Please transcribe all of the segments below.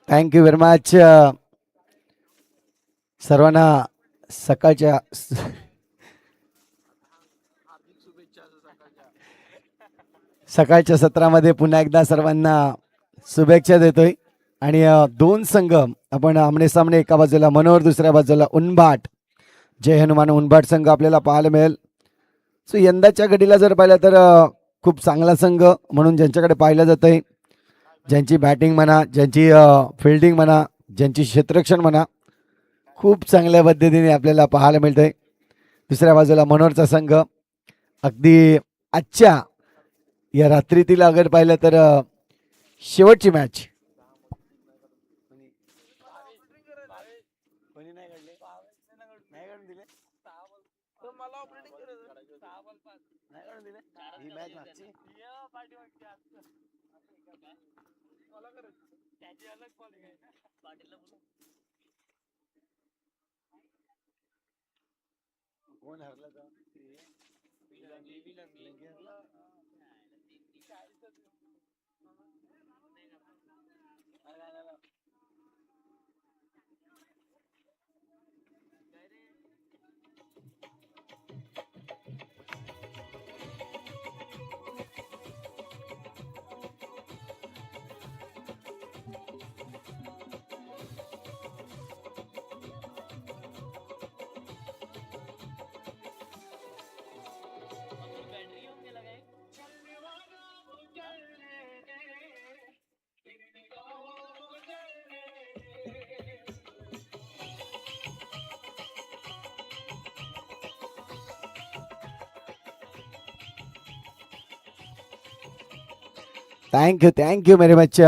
Thank you very much. सर्वांना सकाळच्या सकाळच्या सत्रामध्ये पुन्हा एकदा सर्वांना शुभेच्छा देतोय. आणि दोन संघ आपण आमने सामने, एका बाजूला मनोहर, दुसऱ्या बाजूला उनबाट, जय हनुमान उनबाट संघ आपल्याला पाहायला मिळेल. सो यंदाच्या घडीला जर पाहिलं तर खूप चांगला संघ म्हणून ज्यांच्याकडे पाहिलं जातंय, ज्यांची बॅटिंग म्हणा, ज्यांची फिल्डिंग म्हणा, ज्यांची क्षेत्ररक्षण म्हणा, खूप चांगल्या पद्धतीने आपल्याला पाहायला मिळतंय. दुसऱ्या बाजूला मनोहरचा संघ अगदी आजच्या या रात्रीतील अगर पाहिलं तर शेवटची मॅच कोण हरला का? Thank you very much.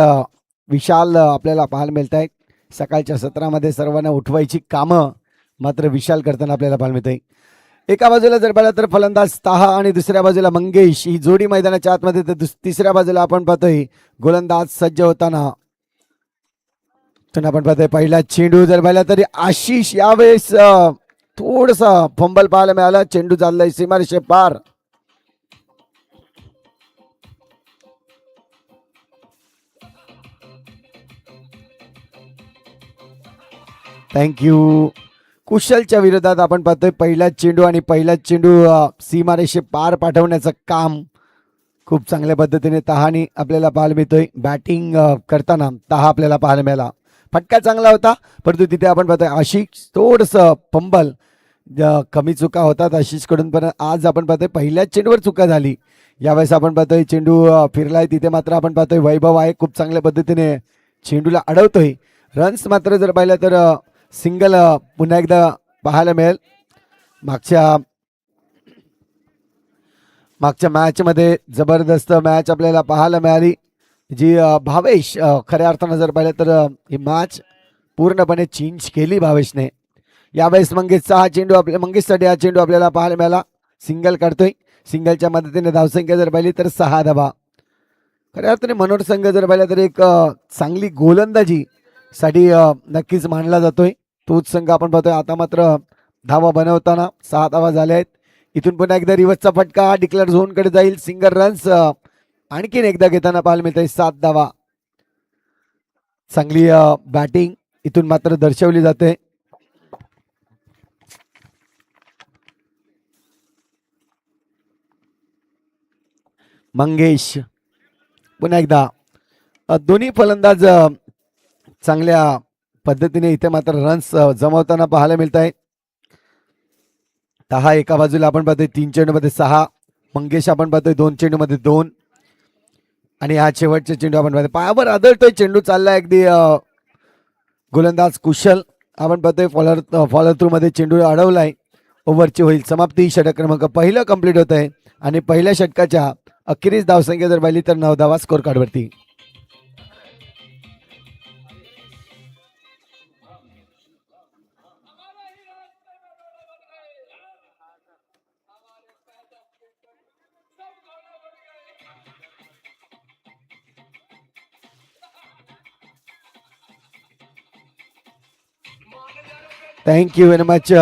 विशाल आपल्याला पाहायला मिळत आहेत. सकाळच्या सत्रामध्ये सर्वांना उठवायची कामं मात्र विशाल करताना आपल्याला पाहायला मिळत आहे. एका बाजूला जर पाहिलं तर फलंदाज ताहा आणि दुसऱ्या बाजूला मंगेश ही जोडी मैदानाच्या आतमध्ये, तर तिसऱ्या बाजूला आपण पाहतोय गोलंदाज सज्ज होताना. आपण पाहतोय पहिला चेंडू जर पाहिला तरी आशिष यावेळेस थोडसा फंबल पाहायला मिळाला. चेंडू चाललाय सीमारेषे पार. थँक्यू. कुशलच्या विरोधात आपण पाहतोय पहिला चेंडू आणि पहिला चेंडू सीमारेषे पार पाठवण्याचं काम खूप चांगल्या पद्धतीने तहानी आपल्याला पाहायला मिळतोय. बॅटिंग करताना तहा आपल्याला पाहायला मिळाला. फटका चांगला होता, परंतु तिथे आपण पाहतोय आशिष थोडंसं फंबल, कमी चुका होतात आशिषकडून, पण आज आपण पाहतोय पहिल्याच चेंडूवर चुका झाली. यावेळेस आपण पाहतोय चेंडू फिरलाय, तिथे मात्र आपण पाहतोय वैभव आहे खूप चांगल्या पद्धतीने चेंडूला अडवतोय. रन्स मात्र जर पाहिलं तर सिंगल पुन्हा एकदा पाहायला मिळेल. मागच्या मॅचमध्ये जबरदस्त मॅच आपल्याला पाहायला मिळाली, जी भावेश खऱ्या अर्थानं जर पाहिलं तर ही मॅच पूर्णपणे चेंज केली भावेशने. यावेळेस मंगेशचा हा चेंडू मंगेशसाठी हा चेंडू आपल्याला पाहायला मिळाला. सिंगल काढतोय. सिंगलच्या मदतीने धावसंख्या जर पाहिली तर 6 धावा. खऱ्या अर्थाने मनोहर संघ जर पाहिला तर एक चांगली गोलंदाजी साठी नक्कीच मानला जातोय. तोच संघ आपण पाहतोय आता मात्र धावा बनवताना 6 धावा झाल्या आहेत. इथून पुन्हा एकदा रिव्हर्सचा फटका डिक्लेअर झोनकडे जाईल. सिंगल रन्स आणखीन एकदा घेताना पाहायला मिळत आहे. 7 धावा. चांगली बॅटिंग इथून मात्र दर्शवली जाते. मंगेश पुन्हा एकदा दोन्ही फलंदाज चांगल्या पद्धतीने इथे मात्र रन्स जमवताना पाहायला मिळत आहे. दहा एका बाजूला आपण पाहतोय 3 चेंडूमध्ये 6. मंगेश आपण पाहतोय 2 चेंडूमध्ये 2. आणि हा शेवटचा चेंडू आपण पाहतोय पायावर आदळतोय. चेंडू चाललाय अगदी गोलंदाज कुशल आपण पाहतोय फॉलो थ्रू मध्ये चेंडू अडवलाय. ओव्हरची होईल समाप्ती. षटक क्रमांक पहिलं कंप्लीट होत आहे आणि पहिल्या षटकाच्या अखेरीस धावसंख्या जर पाहिली तर 9 धावा स्कोर कार्डवरती. Thank you very much.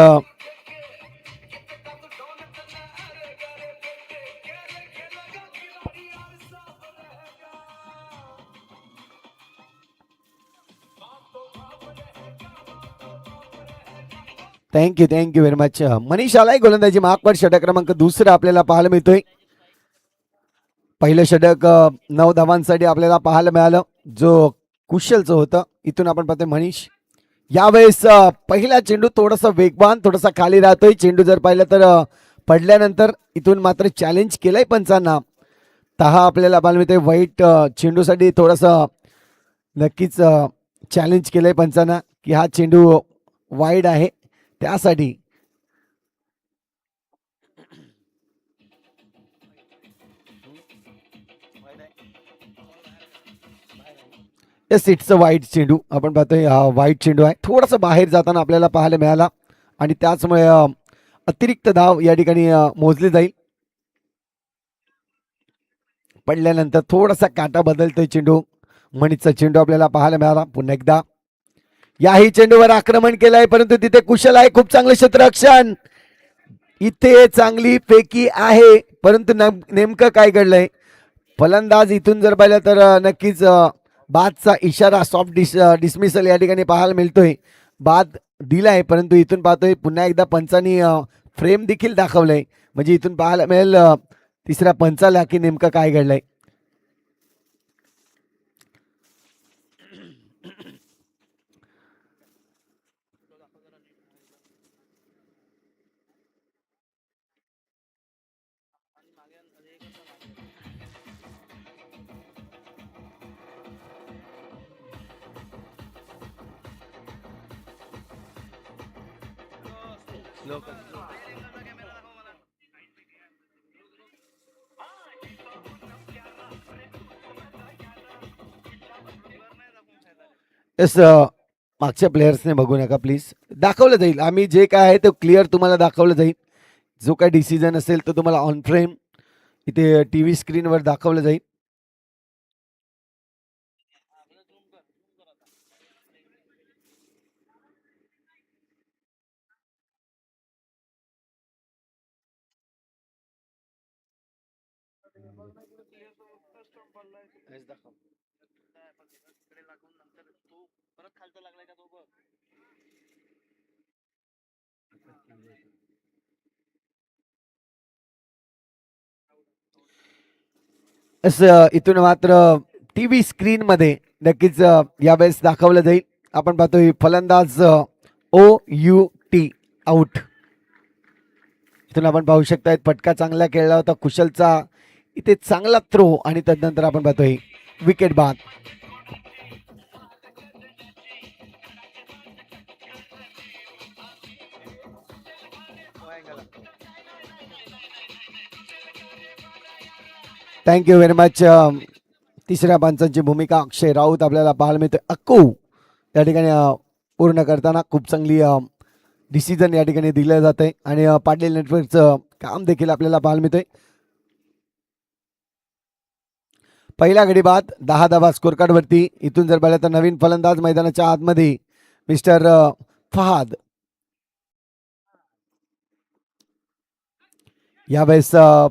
Thank you very much. Manish आलाय गोलंदाजी मार्कवर षटक क्रमांक दुसरा आपल्याला पाहायला मिळतोय. पहिलं षटक 9 धावांसाठी आपल्याला पाहायला मिळालं, जो कुशलचं होतं. इथून आपण पाहतोय मनीष. यावेळेस पहिला चेंडू थोडासा वेगवान, थोडासा खाली राहतोय चेंडू. जर पाहिलं तर पडल्यानंतर इथून मात्र चॅलेंज केलंय पंचांना. तहा आपल्याला पाहायला मिळतोय. वाईट चेंडूसाठी थोडंसं नक्कीच चॅलेंज केलंय पंचांना की हा चेंडू वाईड आहे त्यासाठी. येस, इट्स अ वाईट चेंडू. आपण पाहतोय हा वाईट चेंडू आहे. थोडासा बाहेर जाताना आपल्याला पाहायला मिळाला आणि त्याचमुळे अतिरिक्त धाव या ठिकाणी मोजली जाईल. पडल्यानंतर थोडासा काटा बदलतोय चेंडू. मणीचा चेंडू आपल्याला पाहायला मिळाला पुन्हा एकदा. याही चेंडूवर आक्रमण केलंय परंतु तिथे कुशल आहे. खूप चांगलं क्षेत्ररक्षण. इथे चांगली पैकी आहे परंतु नेमकं काय घडलंय. फलंदाज इथून जर पाहिलं तर नक्कीच बादचा इशारा सॉफ्ट डिसमिसल या ठिकाणी पाहायला मिळतोय. बाद दिलाय परंतु इथून पाहतोय पुन्हा एकदा पंचांनी फ्रेम देखील दाखवलंय. म्हणजे इथून पाहायला मिळेल तिसऱ्या पंचाला की नेमकं काय घडलंय. येस, मागच्या प्लेयर्सने बघू नका प्लीज. दाखवलं जाईल. आम्ही जे काय आहे ते क्लिअर तुम्हाला दाखवलं जाईल. जो काय डिसिजन असेल तो तुम्हाला ऑन फ्रेम इथे टीव्ही स्क्रीनवर दाखवलं जाईल. असं इथून मात्र टीव्ही स्क्रीन मध्ये नक्कीच यावेळेस दाखवलं जाईल. आपण पाहतोय फलंदाज OUT आउट. इथून आपण पाहू शकता फटका चांगला खेळला होता कुशलचा. इथे चांगला थ्रो आणि तदनंतर आपण पाहतोय विकेट बाद. Thank you very much. तिसऱ्या पंचांची भूमिका अक्षय राऊत आपल्याला पाहायला मिळते. अक्कू या ठिकाणी पूर्ण करताना खूप चांगली डिसिजन या ठिकाणी दिलं जात आहे आणि पाटील नेटवर्कचं काम देखील आपल्याला पाहायला मिळतंय. पहिला गडी बाद 10 धावा स्कोर कार्ड वरती. इथून जर पाहिलं तर नवीन फलंदाज मैदानाच्या आतमध्ये मिस्टर फहाद. यावेळेस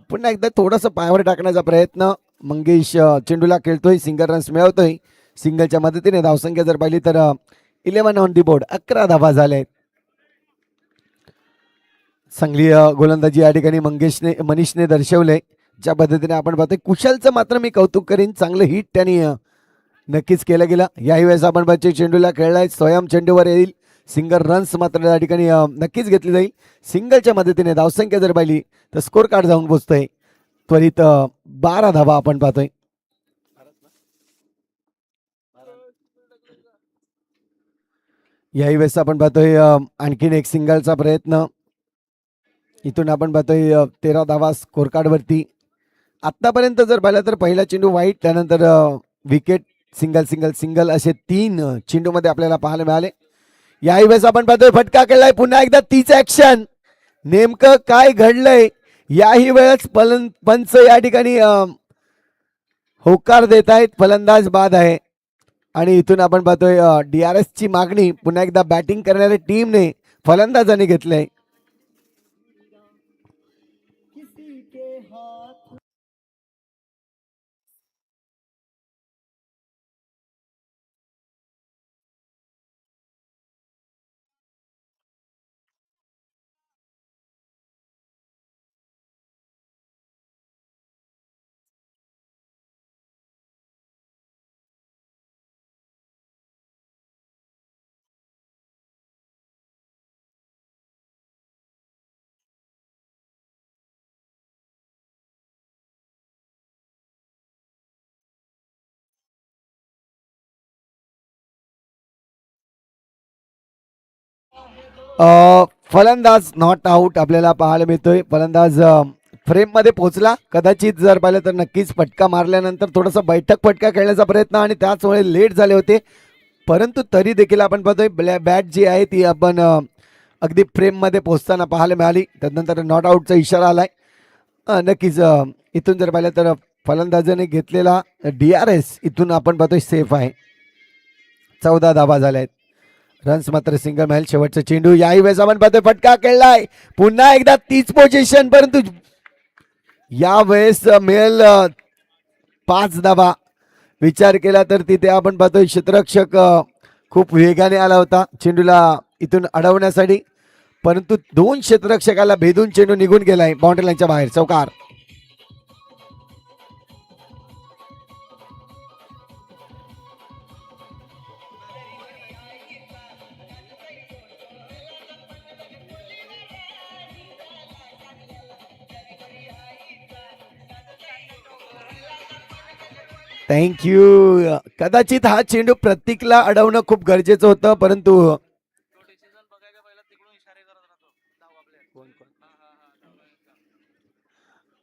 पुन्हा एकदा थोडंसं पायावर टाकण्याचा प्रयत्न. मंगेश चेंडूला खेळतोय. Single runs मिळवतोय. सिंगलच्या मदतीने धावसंख्या जर पाहिली तर 11 ऑन दी बोर्ड. 11 धावा झाल्या. चांगली गोलंदाजी या ठिकाणी मनीषने दर्शवलंय. ज्या पद्धतीने आपण पाहतोय कुशलचं मात्र मी कौतुक करीन. चांगलं हिट त्यांनी नक्कीच केलं गेलं. याही वेळेस आपण बच्चे चेंडूला खेळलाय. स्वयं चेंडूवर येईल. सिंगल रन्स मात्र या ठिकाणी नक्कीच घेतली जाईल. सिंगलच्या मदतीने धावसंख्या जर पाहिली तर स्कोर कार्ड जाऊन पोहोचतोय त्वरित 12 धावा आपण पाहतोय. याही वेळेस आपण पाहतोय आणखीन एक सिंगलचा प्रयत्न. इथून आपण पाहतोय 13 धावा स्कोर कार्ड वरती. आतापर्यंत जर पाहिलं तर पहिला चेंडू वाईट, त्यानंतर विकेट, सिंगल सिंगल सिंगल असे 3 चेंडू मध्ये आपल्याला पाहायला मिळाले. याही वेळेस आपण पाहतोय फटका केलाय. पुन्हा एकदा तीच ऍक्शन. नेमकं काय घडलंय. याही वेळेस पंच या ठिकाणी होकार देत आहेत. फलंदाज बाद आहे आणि इथून आपण पाहतोय DRS ची मागणी पुन्हा एकदा बॅटिंग करणाऱ्या टीमने फलंदाजाने घेतलंय. फलंदाज नॉट आऊट आपल्याला पाहायला मिळतोय. फलंदाज फ्रेम मध्ये पोहोचला. कदाचित जर पाहिलं तर नक्कीच फटका मारल्यानंतर थोडासा बैठक फटका खेळण्याचा प्रयत्न आणि त्याचमुळे लेट झाले होते. परंतु तरी देखील आपण पाहतोय बॅट जी आहे ती आपण अगदी फ्रेम मध्ये पोहोचताना पाहायला मिळाली. त्यानंतर नॉट आऊटचा इशारा आलाय. नक्कीच इथून जर पाहिलं तर फलंदाजाने घेतलेला DRS इथून आपण पाहतोय सेफ आहे. 14 धावा झाल्या आहेत. रन्स मात्र सिंगल मिळेल. शेवटचा चेंडू याही वेळेस आपण पाहतोय फटका खेळलाय. पुन्हा एकदा तीच पोझिशन, परंतु यावेळेस मिळेल 5 धावा. विचार केला तर तिथे आपण पाहतोय क्षेत्ररक्षक खूप वेगाने आला होता चेंडूला इथून अडवण्यासाठी, परंतु 2 क्षेत्ररक्षकाला भेदून चेंडू निघून गेलाय बाउंड्री लाईनच्या बाहेर. चौकार. थँक्यू. कदाचित हा चेंडू प्रतीकला अडवणं खूप गरजेचं होतं, परंतु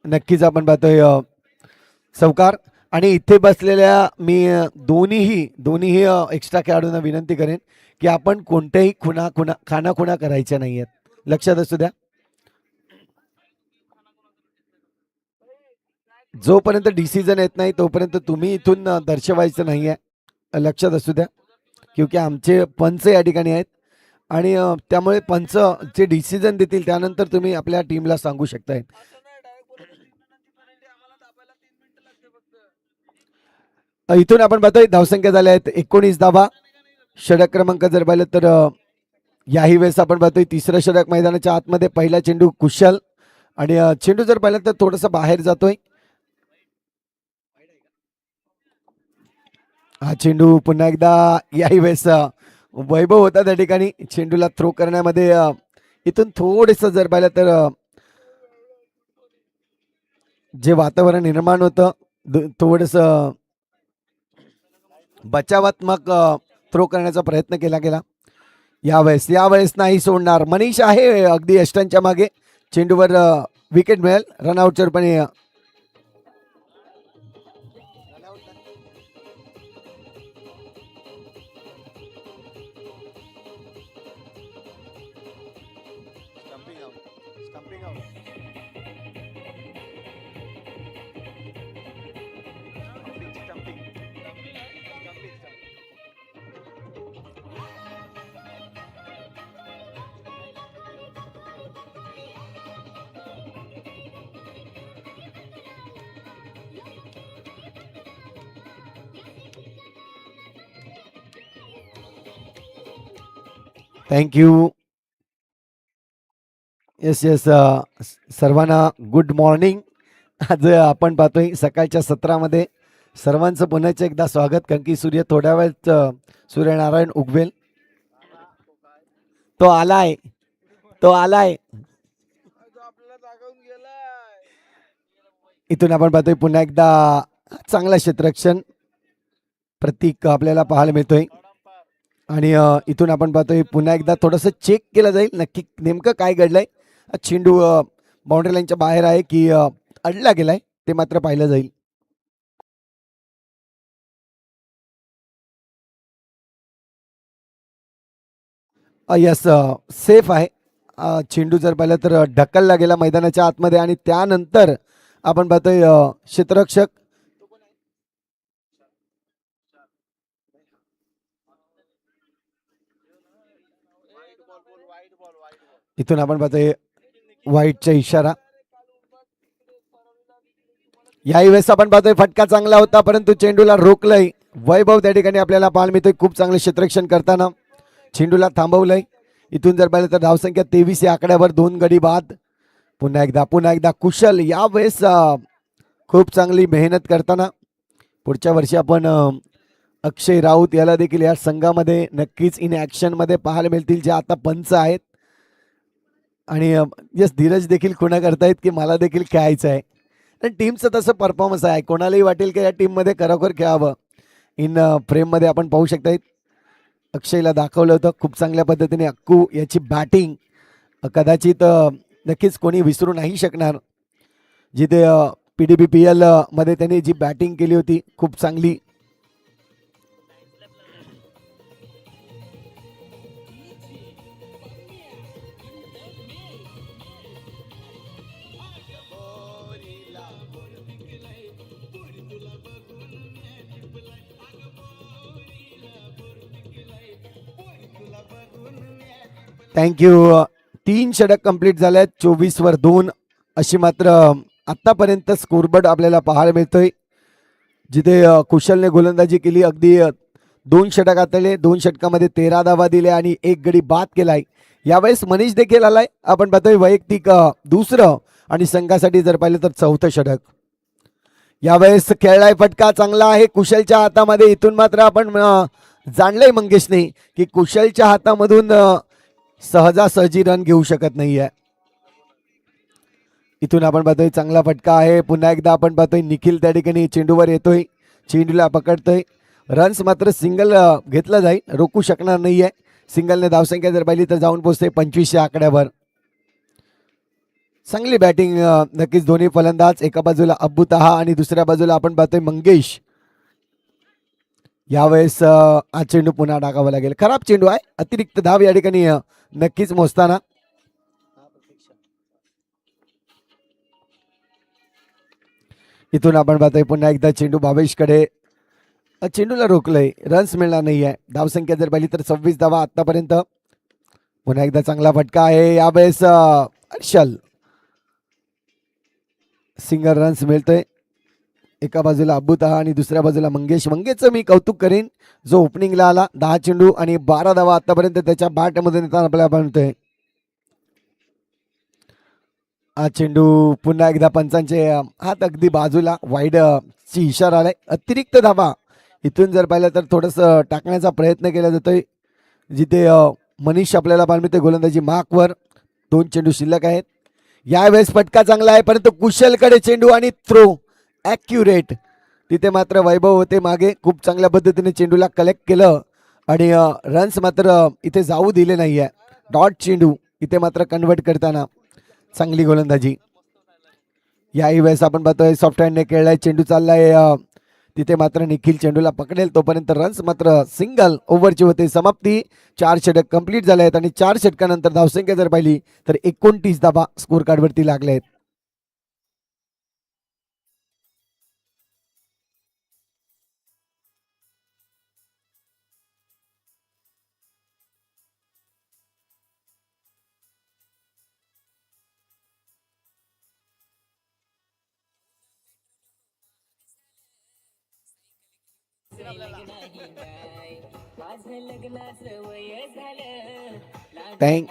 नक्कीच आपण पाहतोय चौकार. आणि इथे बसलेल्या मी दोन्हीही एक्स्ट्रा खेळाडूंना विनंती करेन की आपण कोणत्याही खानाखुणा करायच्या नाहीयेत. लक्षात असू द्या. जोपर्यंत डिसिजन येत नाही तोपर्यंत तुम्ही इथून दर्शवायचं नाहीये. लक्षात असू द्या. क्योंकि आमचे पंच या ठिकाणी आहेत आणि त्यामुळे पंच जे डिसिजन देतील त्यानंतर तुम्ही आपल्या टीमला सांगू शकताय. इथून आपण पाहतोय धावसंख्या झाल्या आहेत 19 धावा. षटक क्रमांक जर पाहिलं तर याही वेळेस आपण पाहतोय तिसरं षटक मैदानाच्या आतमध्ये. पहिला चेंडू कुशल आणि चेंडू जर पाहिलं तर थोडासा बाहेर जातोय. हा चेंडू पुन्हा एकदा याही वेळेस वैभव होता त्या ठिकाणी चेंडूला थ्रो करण्यामध्ये. इथून थोडस जर पाहिलं तर जे वातावरण निर्माण होतं थोडस बचावात्मक थ्रो करण्याचा प्रयत्न केला गेला. यावेळेस नाही सोडणार. मनीष आहे अगदी यष्टांच्या मागे. चेंडूवर विकेट मिळेल. रनआउटवर पण थँक्यू. येस सर्वांना गुड मॉर्निंग. आज आपण पाहतोय सकाळच्या सत्रामध्ये सर्वांचं पुन्हा एकदा स्वागत. कारण की सूर्य थोड्या वेळात सूर्यनारायण उगवेल. तो आलाय. इथून आपण पाहतोय पुन्हा एकदा चांगला क्षेत्ररक्षण प्रतीक आपल्याला पाहायला मिळतोय. आणि इथून आपण पाहतोय पुन्हा एकदा थोडंसं चेक केलं जाईल नक्की नेमकं काय घडलंय. चेंडू बाउंड्री लाईनच्या बाहेर आहे की अडला गेलाय ते मात्र पाहिलं जाईल. यस सेफ आहे. चेंडू जर पाहिलं तर ढकलला गेला मैदानाच्या आतमध्ये आणि त्यानंतर आपण पाहतोय क्षेत्ररक्षक इथून आपण पाहतोय व्हाईटचा इशारा. याही वेळेस आपण पाहतोय फटका चांगला होता परंतु चेंडूला रोखलंय. वैभव त्या ठिकाणी आपल्याला पाहायला मिळतोय खूप चांगलं क्षेत्ररक्षण करताना. चेंडूला थांबवलंय. इथून जर पाहिलं तर धावसंख्या 23 या आकड्यावर 2 गडी बाद. पुन्हा एकदा कुशल यावेळेस खूप चांगली मेहनत करताना. पुढच्या वर्षी आपण अक्षय राऊत याला देखील या संघामध्ये नक्कीच इन ऍक्शन मध्ये पाहायला मिळतील जे आता पंच आहेत. आणि यस धीरज देखील खुणा करतायत की मला देखील खेळायचं आहे. आणि टीमचं तसं परफॉर्मन्स आहे. कोणालाही वाटेल की या टीममध्ये खरोखर खेळावं. इन फ्रेममध्ये आपण पाहू शकतायत अक्षयला दाखवलं होतं. खूप चांगल्या पद्धतीने अक्कू याची बॅटिंग कदाचित नक्कीच कोणी विसरू नाही शकणार. जिथे PDBPL मध्ये त्याने जी बॅटिंग केली होती खूप चांगली. थँक्यू. 3 षटक कंप्लीट झाले आहेत. 24 वर 2 अशी मात्र आतापर्यंत स्कोरबोर्ड आपल्याला पाहायला मिळतोय. जिथे कुशलने गोलंदाजी केली. अगदी 2 षटक हाताळले. 2 षटकामध्ये 13 धावा दिल्या आणि 1 गडी बाद केलाय. यावेळेस मनीष देखील आलाय. आपण पाहतोय वैयक्तिक दुसरं आणि संघासाठी जर पाहिलं तर 4थं षटक. यावेळेस खेळलाय फटका चांगला आहे कुशलच्या हातामध्ये. इथून मात्र आपण जाणलंय मंगेशने की कुशलच्या हातामधून सहजासहजी रन घेऊ शकत नाहीये. इथून आपण पाहतोय चांगला फटका आहे. पुन्हा एकदा आपण पाहतोय निखिल त्या ठिकाणी चेंडूवर येतोय. चेंडूला पकडतोय. रन्स मात्र सिंगल घेतला जाईल. रोखू शकणार नाहीये. सिंगलने धावसंख्या जर पाहिली तर जाऊन पोहोचते 2500 आकड्यावर. चांगली बॅटिंग नक्कीच दोन्ही फलंदाज. एका बाजूला अब्बू ताहा आणि दुसऱ्या बाजूला आपण पाहतोय मंगेश. यावेळेस हा चेंडू पुन्हा टाकावा लागेल. खराब चेंडू आहे. अतिरिक्त धाव या ठिकाणी नक्कीच मोजताना. इथून आपण पाहतोय पुन्हा एकदा चेंडू भावेशकडे. चेंडूला रोखलंय. रन्स मिळणार नाहीये. धावसंख्या जर पाहिली तर 26 धावा आतापर्यंत. पुन्हा एकदा चांगला फटका आहे. यावेळेस हर्षल सिंगल रन्स मिळतोय. एका बाजूला अब्बू ताहा आणि दुसऱ्या बाजूला मंगेश. मंगेशचं मी कौतुक करेन जो ओपनिंगला आला. 10 चेंडू आणि 12 धावा आतापर्यंत त्याच्या बॅटमधून येताना आपल्याला म्हणतोय. हा चेंडू पुन्हा एकदा पंचांचे हात अगदी बाजूला. वाईड ची इशारा आलाय. अतिरिक्त धावा इथून जर पाहिलं तर थोडंसं टाकण्याचा प्रयत्न केला जातोय. जिथे मनीष आपल्याला पाहायला मिळते गोलंदाजी मार्कवर. 2 चेंडू शिल्लक आहेत. यावेळेस फटका चांगला आहे परंतु कुशलकडे चेंडू आणि थ्रो ॲक्युरेट. तिथे मात्र वैभव होते मागे. खूप चांगल्या पद्धतीने चेंडूला कलेक्ट केलं आणि रन्स मात्र इथे जाऊ दिले नाहीये. डॉट चेंडू इथे मात्र कन्वर्ट करताना चांगली गोलंदाजी. याही वेळेस आपण पाहतोय सॉफ्ट हँडने खेळलाय. चेंडू चाललाय तिथे मात्र निखिल चेंडूला पकडेल तोपर्यंत रन्स मात्र सिंगल ओव्हरची होते समाप्ती. 4 षटक कंप्लीट झाले आहेत आणि 4 षटकानंतर धावसंख्या जर पाहिली तर 29 धावा स्कोर कार्डवरती लागले आहेत. Thank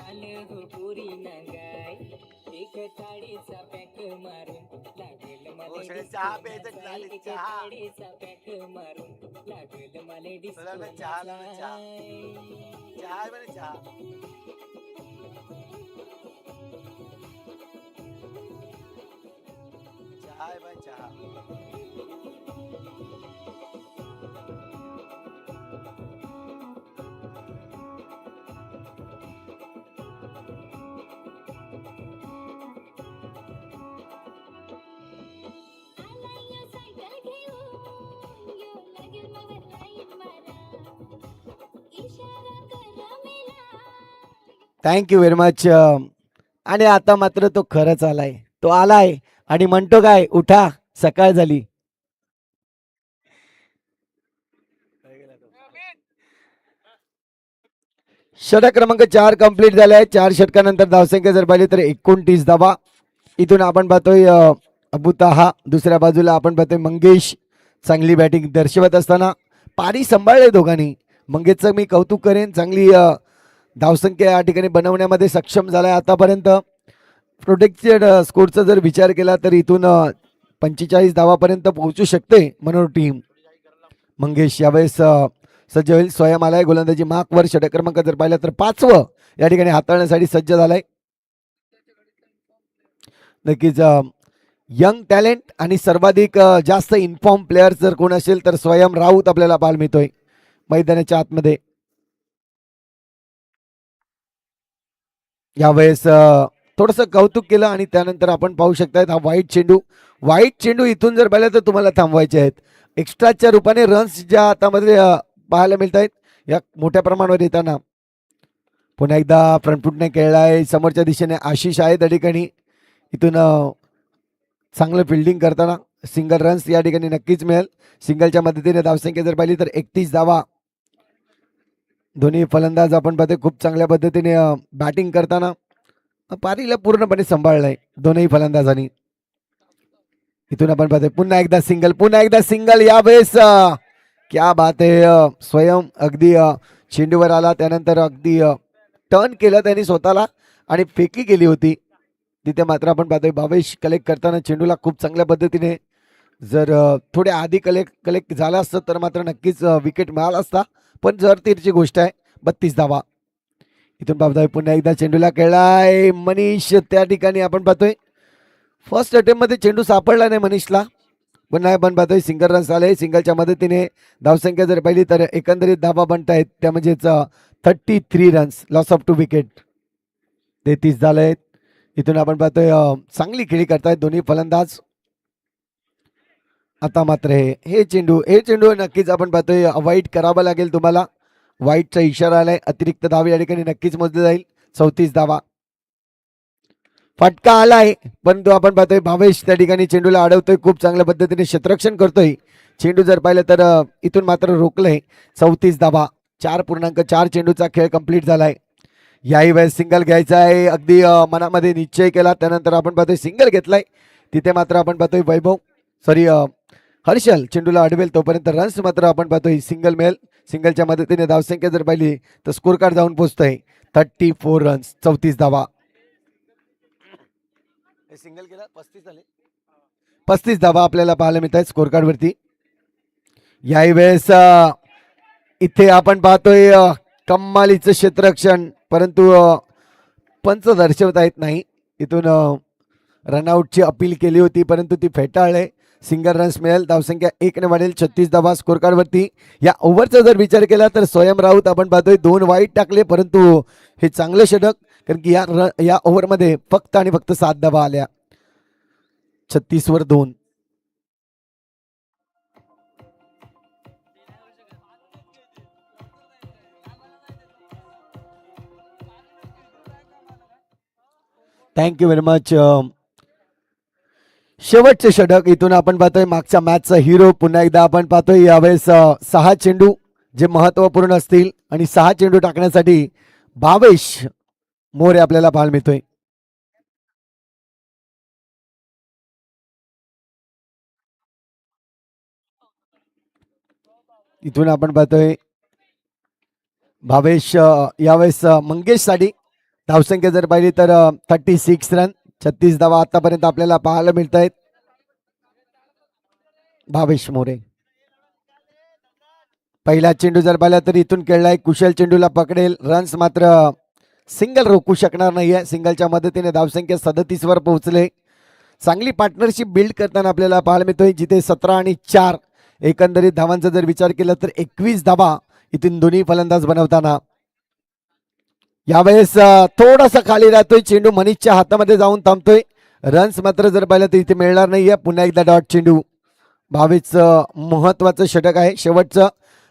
thank you very much. आणि आता मात्र तो खरंच आलाय. तो आलाय आणि म्हणतो काय उठा सकाळ झाली. षटक क्रमांक 4 कंप्लीट झालाय. 4 षटकानंतर धावसंख्या जर पाहिली तर 29 धावा. इथून आपण पाहतोय अब्बू ताहा. दुसऱ्या बाजूला आपण पाहतोय मंगेश. चांगली बॅटिंग दर्शवत असताना पारी सांभाळले दोघांनी. मंगेशचं मी कौतुक करेन. चांगली धावसंख्या या ठिकाणी बनवण्यामध्ये सक्षम झालाय आतापर्यंत. प्रोटेक्टेड स्कोरचा जर विचार केला तर इथून 45 धावापर्यंत पोहोचू शकते मनोर टीम. मंगेश यावेळेस सज्ज होईल. स्वयं आलाय गोलंदाजी मार्कवर. षटक क्रमांक जर पाहिला तर 5वं या ठिकाणी हाताळण्यासाठी सज्ज झालाय. नक्कीच यंग टॅलेंट आणि सर्वाधिक जास्त इन्फॉर्म प्लेयर जर कोण असेल तर स्वयं राऊत आपल्याला पाहायला मिळतोय मैदानाच्या आतमध्ये. यावेळेस थोडंसं कौतुक केलं आणि त्यानंतर आपण पाहू शकतायत हा व्हाईट चेंडू इथून जर पाहिलं तर तुम्हाला थांबवायचे आहेत. एक्स्ट्राच्या रूपाने रन्स ज्या हातामध्ये पाहायला मिळत आहेत या मोठ्या प्रमाणावर येताना. पुन्हा एकदा फ्रंटफुटने खेळलाय समोरच्या दिशेने आशिष आहे त्या ठिकाणी. इथून चांगलं फिल्डिंग करताना सिंगल रन्स या ठिकाणी नक्कीच मिळेल. सिंगलच्या मदतीने धावसंख्या जर पाहिली तर 31 धावा. दोन्ही फलंदाज आपण पाहतोय खूप चांगल्या पद्धतीने बॅटिंग करताना पारीला पूर्णपणे सांभाळलंय दोनही फलंदाजांनी. इथून आपण पाहतोय पुन्हा एकदा सिंगल यावेळेस क्या बात आहे. स्वयं अगदी चेंडूवर आला त्यानंतर अगदी टर्न केलं त्यांनी स्वतःला आणि फेकी केली होती. तिथे मात्र आपण पाहतोय भावेश कलेक्ट करताना चेंडूला खूप चांगल्या पद्धतीने जर थोडे आधी कलेक्ट झाला असतं तर मात्र नक्कीच विकेट मिळाला असता. पण जर तीरची गोष्ट आहे 32 धावा. इथून पाहतोय पुन्हा एकदा चेंडूला खेळलाय मनीष. त्या ठिकाणी आपण पाहतोय फर्स्ट अटेम्प्ट मध्ये चेंडू सापडला नाही मनीषला. पुन्हा आपण पाहतोय सिंगल रन्स आले. सिंगलच्या मदतीने धावसंख्या जर पाहिली तर एकंदरीत धावा बनतायत त्या म्हणजेच 33 रन्स लॉस ऑफ 2 विकेट 33 झालेत. इथून आपण पाहतोय चांगली खेळी करतायत दोन्ही फलंदाज. आता मात्र हे चेंडू नक्कीच आपण पाहतोय अवॉइड करावा लागेल तुम्हाला. वाईटचा इशारा आलाय. अतिरिक्त धाव या ठिकाणी नक्कीच मोजले जाईल. 34 धावा. फटका आलाय परंतु आपण पाहतोय भावेश त्या ठिकाणी चेंडूला अडवतोय खूप चांगल्या पद्धतीने क्षेत्ररक्षण करतोय. चेंडू जर पाहिलं तर इथून मात्र रोखलंय. 34 धावा. 4.4 चेंडूचा खेळ कंप्लीट झालाय. याही वेळेस सिंगल घ्यायचा आहे अगदी मनामध्ये निश्चय केला. त्यानंतर आपण पाहतोय सिंगल घेतलाय. तिथे मात्र आपण पाहतोय हर्षल चेंडूला अडवेल तोपर्यंत रन्स मात्र आपण पाहतोय सिंगल मिळेल. सिंगलच्या मदतीने धावसंख्या जर पाहिली तर स्कोर कार्ड जाऊन पोहोचतोय 34 रन्स 34 धावा. सिंगल केला 35 झाले. 35 धावा आपल्याला पाहायला मिळत आहेत स्कोर कार्ड वरती. याही वेळेस इथे आपण पाहतोय कम्मालीचं क्षेत्ररक्षण परंतु पंच दर्शवता येत नाही. इथून रनआउटची अपील केली होती परंतु ती फेटाळले. सिंगल रन्स मिळेल. धावसंख्या 1 ने वाढेल. 36 धावा स्कोर कार्ड वरती. या ओव्हरचा जर विचार केला तर स्वयं राऊत आपण पाहतोय 2 वाईट टाकले परंतु हे चांगलं षटक कारण की या ओव्हरमध्ये फक्त आणि फक्त 7 धावा आल्या. 36 वर 2. Thank you very much. शेवटचे षटक इथून आपण पाहतोय मागच्या मॅचचा हिरो पुन्हा एकदा आपण पाहतोय. यावेळेस 6 चेंडू जे महत्वपूर्ण असतील आणि 6 चेंडू टाकण्यासाठी भावेश मोरे आपल्याला पाहायला मिळतोय. इथून आपण पाहतोय भावेश यावेळेस मंगेश साठी धावसंख्या जर पाहिली तर 36 रन 36 धावा आतापर्यंत आपल्याला पाहायला मिळत आहेत. भावेश मोरे पहिला चेंडू जर पाहिला तर इथून खेळलाय कुशल चेंडूला पकडेल. रन्स मात्र सिंगल रोखू शकणार नाहीये. सिंगलच्या मदतीने धावसंख्या 37 वर पोहोचले. चांगली पार्टनरशिप बिल्ड करताना आपल्याला पाहायला मिळतोय जिथे 17 आणि 4 एकंदरीत धावांचा जर विचार केला तर 21 धावा इथून दोन्ही फलंदाज बनवताना. यावेळेस थोडासा खाली राहतोय चेंडू मनीषच्या हातामध्ये जाऊन थांबतोय. रन्स मात्र जर पाहिलं तर इथे मिळणार नाहीये. पुन्हा एकदा डॉट चेंडू. भावेशचं महत्वाचं षटक आहे. शेवटचं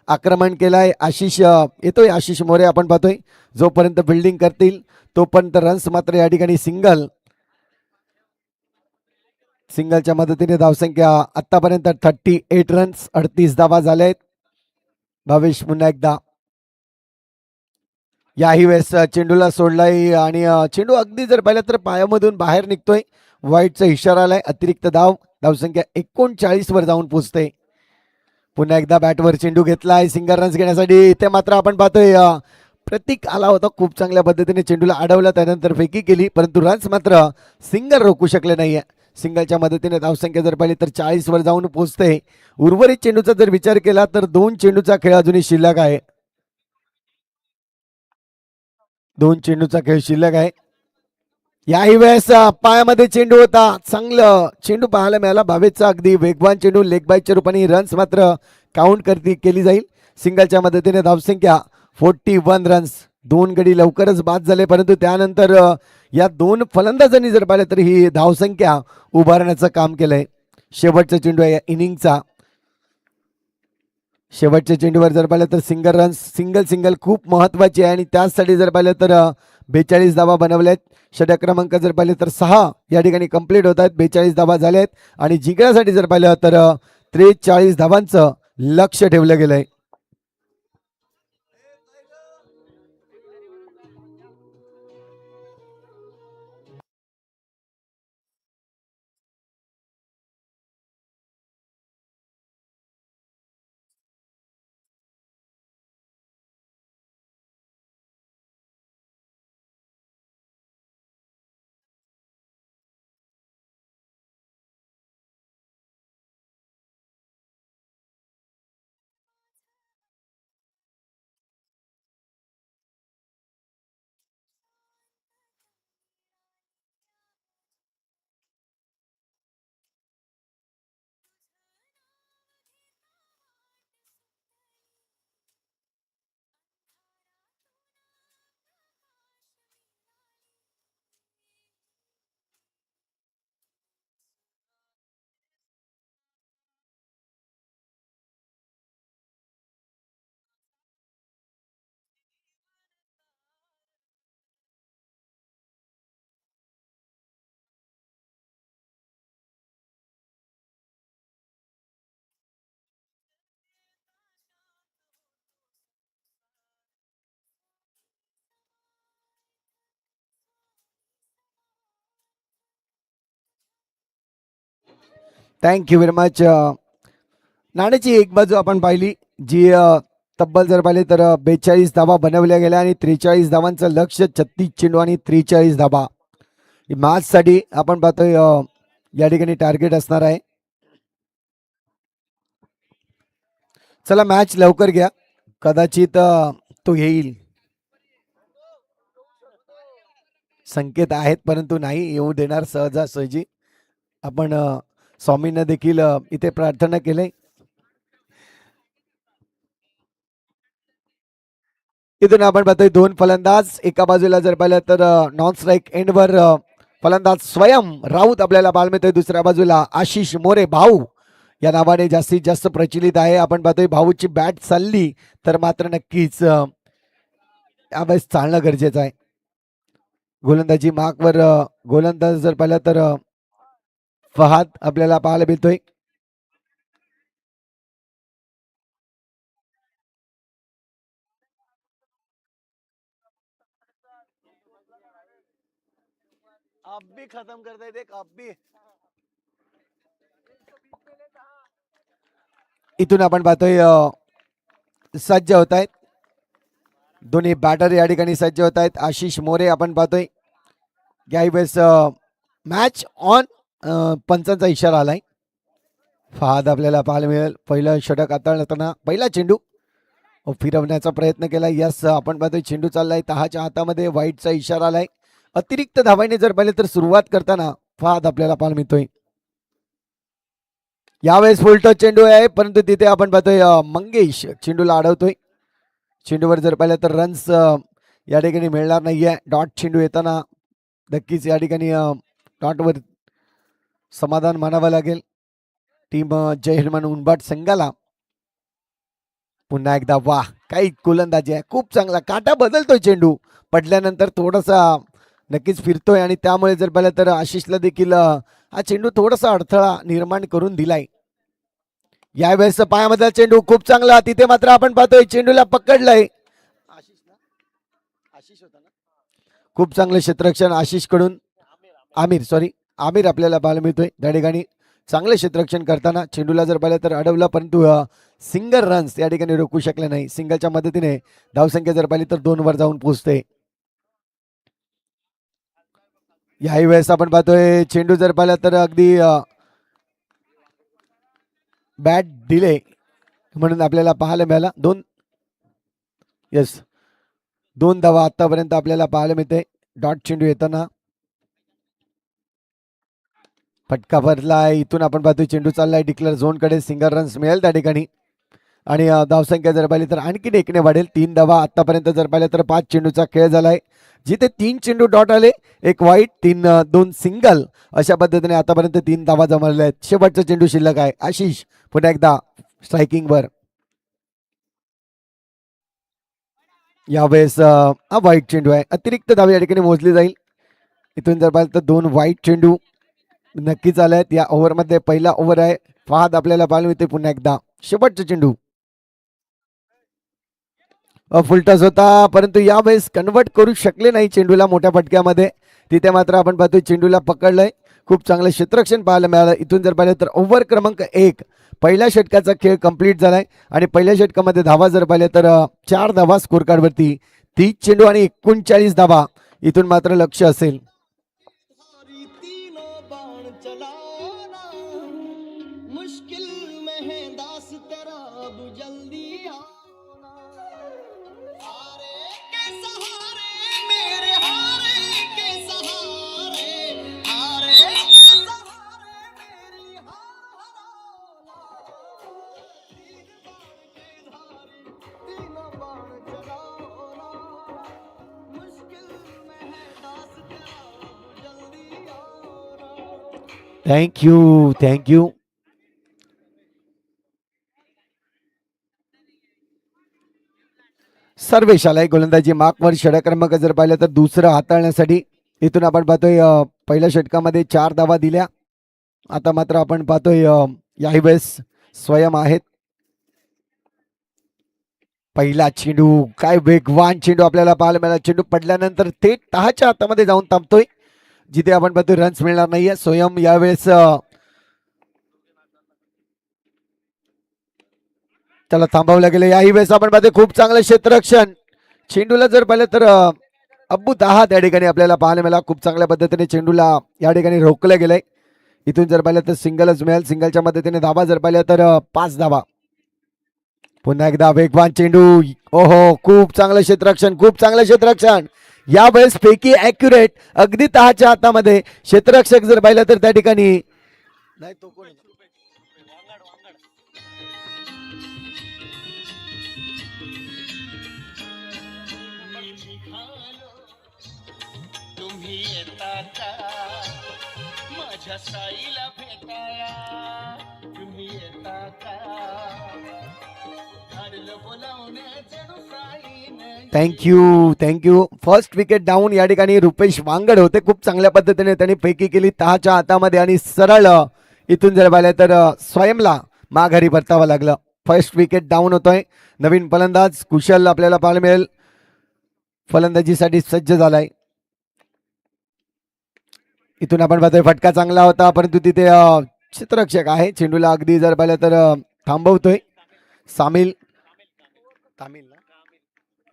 आक्रमण केलंय आशिष येतोय. आशिष मोरे आपण पाहतोय जोपर्यंत फिल्डिंग करतील तोपर्यंत रन्स मात्र या ठिकाणी सिंगलच्या मदतीने धावसंख्या आतापर्यंत 38 रन्स 38 धावा झाल्या आहेत. भावेश पुन्हा एकदा याही वेळेस चेंडूला सोडलाय आणि चेंडू अगदी जर पाहिलं तर पायामधून बाहेर निघतोय. वाईटचा इशारा आलाय. अतिरिक्त धावसंख्या 39 वर जाऊन पोहोचते. पुन्हा एकदा बॅटवर चेंडू घेतलाय सिंगल रन्स घेण्यासाठी. इथे मात्र आपण पाहतोय प्रतीक आला होता खूप चांगल्या पद्धतीने चेंडूला अडवला त्यानंतर फेकी केली परंतु रन्स मात्र सिंगल रोखू शकले नाहीये. सिंगलच्या मदतीने धावसंख्या जर पाहिली तर 40 वर जाऊन पोहोचते. उर्वरित चेंडूचा जर विचार केला तर 2 चेंडूचा खेळ अजूनही शिल्लक आहे. 2 चेंडूचा खेळ शिल्लक आहे. याही वेळेस पायामध्ये चेंडू होता. चांगलं चेंडू पाहायला मिळाला. भावेशचा अगदी वेगवान चेंडू लेग बायच्या रूपाने रन्स मात्र काउंट केली जाईल. सिंगलच्या मदतीने धावसंख्या 41 रन्स 2 गडी लवकरच बाद झाले, परंतु त्यानंतर या 2 फलंदाजांनी जर पाहिलं तर ही धावसंख्या उभारण्याचं काम केलंय. शेवटचा चेंडू आहे या इनिंगचा. शेवटच्या चेंडूवर जर पाहिलं तर सिंगल खूप महत्वाची आहे आणि त्याचसाठी जर पाहिलं तर 42 धावा बनवल्यात. षटक क्रमांक जर पाहिले तर 6 या ठिकाणी कंप्लीट होत आहेत. 42 धावा झाल्यात आणि जिंकण्यासाठी जर पाहिलं तर 43 धावांचं लक्ष ठेवलं गेलंय. Thank you very much. नाण्याची एक बाजू आपण पाहिली जी तब्बल जर पाहिले तर 42 धावा बनवल्या गेल्या आणि 43 धावांचं लक्ष. 36 चेंडू आणि 43 धावा मॅच साठी आपण पाहतोय या ठिकाणी टार्गेट असणार आहे. चला मॅच लवकर घ्या, कदाचित तो येईल. संकेत आहेत परंतु नाही येऊ देणार सहजासहजी. आपण स्वामींना देखील इथे प्रार्थना केली. इथून आपण पाहतोय 2 फलंदाज एका बाजूला जर पाहिलं तर नॉन स्ट्राईक एंडवर फलंदाज स्वयं राऊत आपल्याला पाहायला मिळतोय. दुसऱ्या बाजूला आशिष मोरे भाऊ या नावाने जास्तीत जास्त प्रचलित आहे. आपण पाहतोय भाऊची बॅट चालली तर मात्र नक्कीच यावेळेस चालणं गरजेचं आहे. गोलंदाजी मार्कवर गोलंदाज जर पाहिलं तर फहाद आपल्याला पाहायला मिळतोय. अब्बी खत्म करता येते अब्बी. इथून आपण पाहतोय सज्ज होत आहेत दोन्ही बॅटर या ठिकाणी सज्ज होत आहेत. आशिष मोरे आपण पाहतोय यावेळेस मॅच ऑन पंचांचा इशारा आलाय. फहाद आपल्याला पाहायला मिळेल. पहिलं षटक हाताळताना पहिला चेंडू फिरवण्याचा प्रयत्न केला. यस आपण पाहतोय चेंडू चाललाय तहाच्या हातामध्ये. वाईटचा इशारा आलाय. अतिरिक्त धावाने जर पाहिले तर सुरुवात करताना फहाद आपल्याला पाहायला मिळतोय. यावेळेस फुलटच चेंडू आहे परंतु तिथे आपण पाहतोय मंगेश चेंडूला अडवतोय. चेंडूवर जर पाहिलं तर रन्स या ठिकाणी मिळणार नाहीये. डॉट चेंडू येताना नक्कीच या ठिकाणी डॉटवर समाधान मानावं लागेल टीम जय हनुमान उंबाट संघाला. पुन्हा एकदा वाह काही गोलंदाजी आहे. खूप चांगला काटा बदलतोय चेंडू पडल्यानंतर थोडासा नक्कीच फिरतोय आणि त्यामुळे जर पाहिलं तर आशिषला देखील हा चेंडू थोडासा अडथळा निर्माण करून दिलाय. यावेळेस पायामधला चेंडू खूप चांगला. तिथे मात्र आपण पाहतोय चेंडूला पकडलंय. आशिष होता ना. खूप चांगलं क्षेत्ररक्षण आशिष कडून. आमिर आपल्याला पाहायला मिळतोय त्या ठिकाणी चांगलं क्षेत्ररक्षण करताना. चेंडूला जर पाहिलं तर अडवलं परंतु सिंगल रन्स या ठिकाणी रोखू शकले नाही. सिंगलच्या मदतीने धावसंख्या जर पाहिली तर 2 वर जाऊन पोहोचते. याही वेळेस आपण पाहतोय चेंडू जर पाहिला तर अगदी बॅट डिले म्हणून आपल्याला पाहायला मिळाला. 2 धावा आतापर्यंत आपल्याला पाहायला मिळते. डॉट चेंडू येताना फटका भरलाय. इथून आपण पाहतोय चेंडू चाललाय डिक्लेअर झोन कडे. सिंगल रन्स मिळेल त्या ठिकाणी. आणि धावसंख्या जर पाहिली तर आणखीन एकने वाढेल. 3 धावा आतापर्यंत जर पाहिलं तर 5 चेंडूचा खेळ झालाय, जिथे 3 चेंडू डॉट आले, एक वाईट, 2 सिंगल, अशा पद्धतीने आतापर्यंत 3 धावा जमवलेल्या आहेत. शेवटचा चेंडू शिल्लक आहे. आशिष पुन्हा एकदा स्ट्रायकिंगवर. यावेळेस हा वाईट चेंडू आहे. अतिरिक्त धाव या ठिकाणी मोजली जाईल. इथून जर पाहिलं तर 2 वाईट चेंडू नक्कीच आले आहेत या ओव्हरमध्ये. पहिला ओव्हर आहे. फाद आपल्याला पाहायला मिळते. पुन्हा एकदा शेवटचा चेंडू फुलटॉस होता, परंतु यावेळेस कन्वर्ट करू शकले नाही चेंडूला मोठ्या फटक्यामध्ये. तिथे मात्र आपण पाहतोय चेंडूला पकडलंय. खूप चांगलं क्षेत्ररक्षण पाहायला मिळालं. इथून जर पाहिलं तर ओव्हर क्रमांक 1 पहिल्या षटकाचा खेळ कंप्लीट झालाय आणि पहिल्या षटकामध्ये धावा जर पाहिल्या तर 4 धावा स्कोर कार्डवरती. 30 चेंडू आणि 39 धावा. इथून मात्र लक्ष असेल. थँक्यू. सर्वेश आलाय गोलंदाजी मार्कवर. षटक क्रमांक जर पाहिलं तर दुसरं हाताळण्यासाठी. इथून आपण पाहतोय पहिल्या षटकामध्ये 4 धावा दिल्या. आता मात्र आपण पाहतोय याही वेळेस स्वयं आहेत. पहिला चेंडू, काय वेगवान चेंडू आपल्याला पाहायला मिळाला. चेंडू पडल्यानंतर थेट 10च्या हातामध्ये जाऊन थांबतोय, जिथे आपण पाहतोय रन्स मिळणार नाहीये. स्वयं यावेळेस त्याला थांबवलं गेलं. याही वेळेस आपण पाहतोय खूप चांगलं क्षेत्ररक्षण. चेंडूला जर पाहिलं तर अब्बू 10 त्या ठिकाणी आपल्याला पाहायला मिळाला. खूप चांगल्या पद्धतीने चेंडूला या ठिकाणी रोखलं गेलंय. इथून जर पाहिलं तर सिंगलच मिळेल. सिंगलच्या मदतीने धावा जर पाहिल्या तर 5 धावा. पुन्हा एकदा वेगवान चेंडू. ओहो, खूप चांगलं क्षेत्ररक्षण, खूप चांगलं क्षेत्ररक्षण. यावेळेस पैकी ऍक्युरेट, अगदी 10च्या हातामध्ये. क्षेत्ररक्षक जर पाहिलं तर त्या ठिकाणी नाही तो कोण थँक्यू. फर्स्ट विकेट डाऊन या ठिकाणी रुपेश वांगड होते. खूप चांगल्या पद्धतीने त्यांनी पैकी केली 10च्या हातामध्ये आणि सरळ इथून जर पाहिलं तर स्वयंला माघारी परतावं लागलं. फर्स्ट विकेट डाऊन होतोय. नवीन फलंदाज कुशल आपल्याला पाहायला मिळेल. फलंदाजीसाठी सज्ज झालाय. इथून आपण पाहतोय फटका चांगला होता, परंतु तिथे क्षेत्ररक्षक आहे. चेंडूला अगदी जर पाहिलं तर थांबवतोय.